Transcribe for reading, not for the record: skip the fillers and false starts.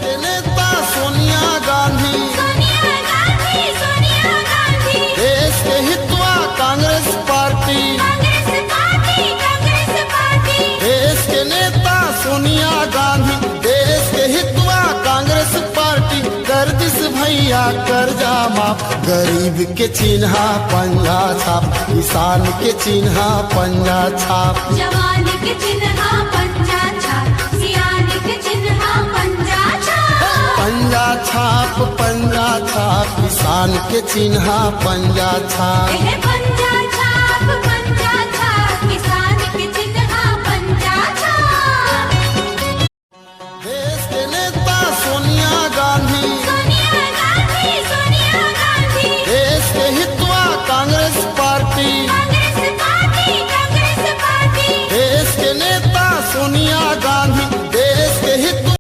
के नेता सोनिया गांधी, सोनिया गांधी, सोनिया गांधी। देश के हितवा Congress party, Congress party, Congress party. देश के नेता सोनिया गांधी, देश के हितवा कांग्रेस पार्टी। गर्दिश भैया कर्जा माफ, गरीब के चिन्हा पंजा छाप, किसान के चिन्हा पंजा छाप। जवान के चिन्हा पंजा छाप, सियान के चिन्हा पंजा छाप। पंजा छाप, पंजा छाप, किसान के चिन्हा पंजा छाप। एह पंजा छाप, पंजा छाप, किसान के चिन्हा पंजा छाप। देश के नेता सोनिया